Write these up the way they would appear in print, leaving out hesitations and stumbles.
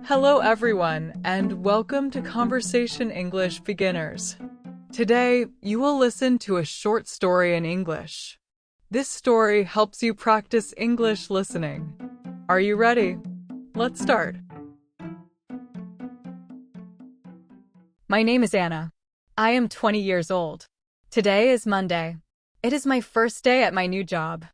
Hello everyone, and welcome to Conversation English Beginners. Today, you will listen to a short story in English. This story helps you practice English listening. Are you ready? Let's start. My name is Anna. I am 20 years old. Today is Monday. It is my first day at my new job.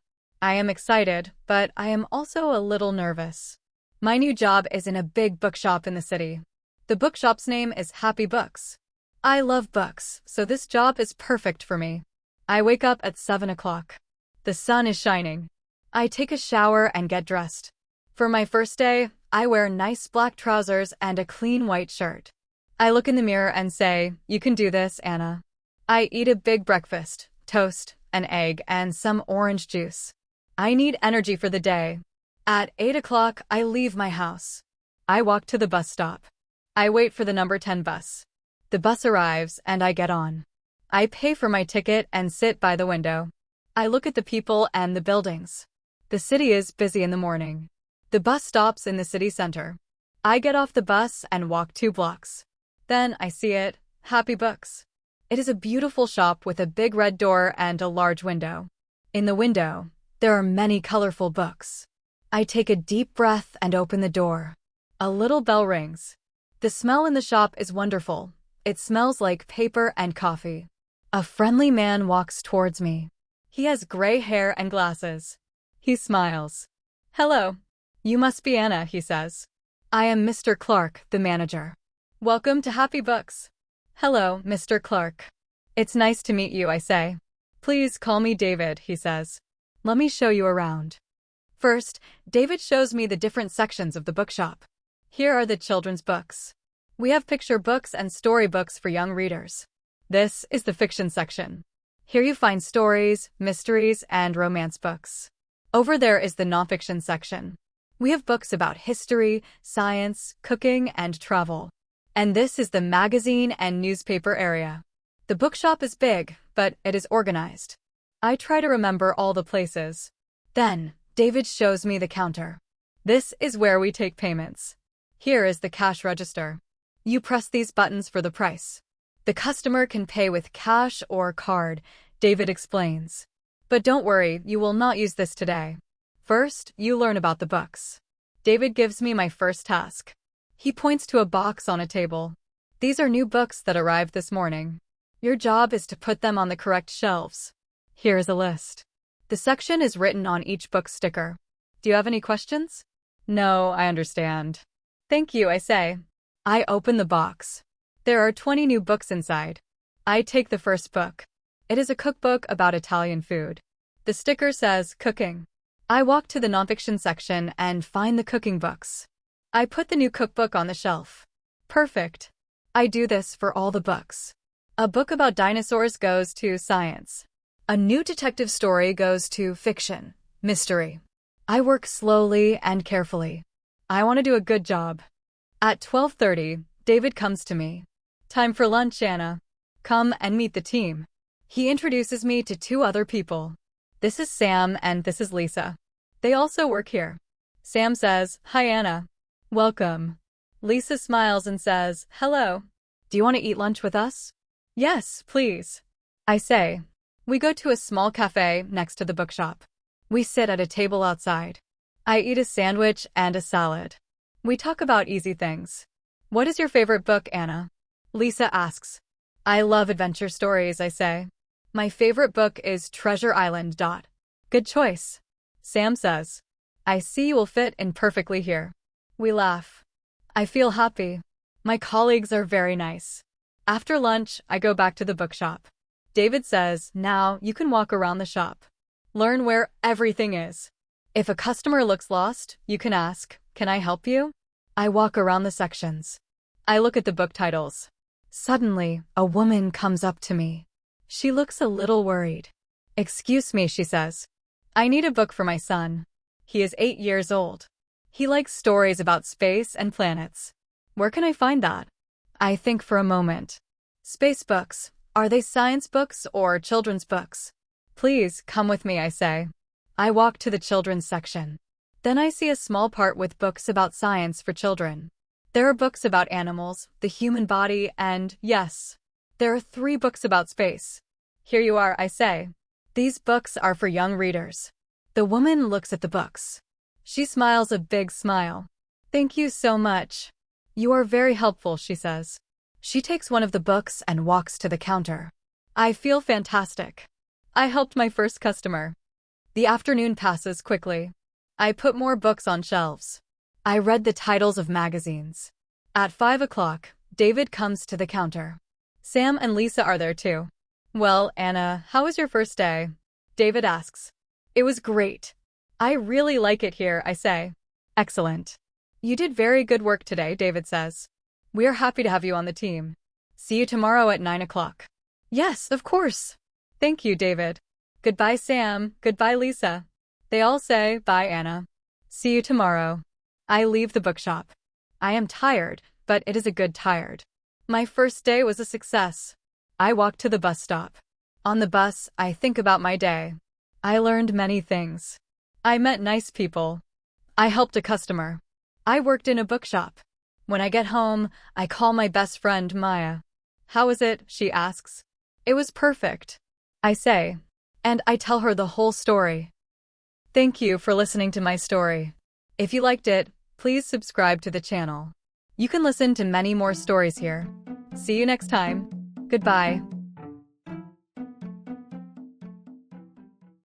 I am excited, but I am also a little nervous. My new job is in a big bookshop in the city. The bookshop's name is Happy Books. I love books, so this job is perfect for me. I wake up at 7 o'clock. The sun is shining. I take a shower and get dressed. For my first day, I wear nice black trousers and a clean white shirt. I look in the mirror and say, "You can do this, Anna." I eat a big breakfast, toast, an egg, and some orange juice. I need energy for the day. At 8 o'clock, I leave my house. I walk to the bus stop. I wait for the number 10 bus. The bus arrives and I get on. I pay for my ticket and sit by the window. I look at the people and the buildings. The city is busy in the morning. The bus stops in the city center. I get off the bus and walk 2 blocks. Then I see it, Happy Books. It is a beautiful shop with a big red door and a large window. In the window, there are many colorful books. I take a deep breath and open the door. A little bell rings. The smell in the shop is wonderful. It smells like paper and coffee. A friendly man walks towards me. He has gray hair and glasses. He smiles. "Hello. You must be Anna," he says. "I am Mr. Clark, the manager. Welcome to Happy Books." "Hello, Mr. Clark. It's nice to meet you," I say. "Please call me David," he says. "Let me show you around." First, David shows me the different sections of the bookshop. Here are the children's books. We have picture books and story books for young readers. This is the fiction section. Here you find stories, mysteries, and romance books. Over there is the nonfiction section. We have books about history, science, cooking, and travel. And this is the magazine and newspaper area. The bookshop is big, but it is organized. I try to remember all the places. Then, David shows me the counter. This is where we take payments. Here is the cash register. You press these buttons for the price. The customer can pay with cash or card, David explains. But don't worry, you will not use this today. First, you learn about the books. David gives me my first task. He points to a box on a table. These are new books that arrived this morning. Your job is to put them on the correct shelves. Here is a list. The section is written on each book sticker. Do you have any questions? No, I understand. Thank you, I say. I open the box. There are 20 new books inside. I take the first book. It is a cookbook about Italian food. The sticker says cooking. I walk to the nonfiction section and find the cooking books. I put the new cookbook on the shelf. Perfect. I do this for all the books. A book about dinosaurs goes to science. A new detective story goes to fiction, mystery. I work slowly and carefully. I want to do a good job. At 12:30, David comes to me. "Time for lunch, Anna. Come and meet the team." He introduces me to 2 other people. This is Sam and this is Lisa. They also work here. Sam says, "Hi, Anna. Welcome." Lisa smiles and says, "Hello. Do you want to eat lunch with us?" "Yes, please," I say. We go to a small cafe next to the bookshop. We sit at a table outside. I eat a sandwich and a salad. We talk about easy things. "What is your favorite book, Anna?" Lisa asks. "I love adventure stories," I say. "My favorite book is Treasure Island. Good choice." Sam says, "I see you will fit in perfectly here." We laugh. I feel happy. My colleagues are very nice. After lunch, I go back to the bookshop. David says, "Now you can walk around the shop. Learn where everything is. If a customer looks lost, you can ask, 'Can I help you?'" I walk around the sections. I look at the book titles. Suddenly, a woman comes up to me. She looks a little worried. "Excuse me," she says. "I need a book for my son. He is 8 years old. He likes stories about space and planets. Where can I find that?" I think for a moment. Space books. Are they science books or children's books? "Please, come with me," I say. I walk to the children's section. Then I see a small part with books about science for children. There are books about animals, the human body, and, yes, there are 3 books about space. Here you are, I say. These books are for young readers. The woman looks at the books. She smiles a big smile. Thank you so much. You are very helpful, she says. She takes one of the books and walks to the counter. I feel fantastic. I helped my first customer. The afternoon passes quickly. I put more books on shelves. I read the titles of magazines. At 5 o'clock, David comes to the counter. Sam and Lisa are there too. Well, Anna, how was your first day? David asks. It was great. I really like it here, I say. Excellent. You did very good work today, David says. We are happy to have you on the team. See you tomorrow at 9 o'clock. Yes, of course. Thank you, David. Goodbye, Sam. Goodbye, Lisa. They all say, bye, Anna. See you tomorrow. I leave the bookshop. I am tired, but it is a good tired. My first day was a success. I walk to the bus stop. On the bus, I think about my day. I learned many things. I met nice people. I helped a customer. I worked in a bookshop. When I get home, I call my best friend Maya. How is it? She asks. It was perfect, I say, and I tell her the whole story. Thank you for listening to my story. If you liked it, please subscribe to the channel. You can listen to many more stories here. See you next time. Goodbye.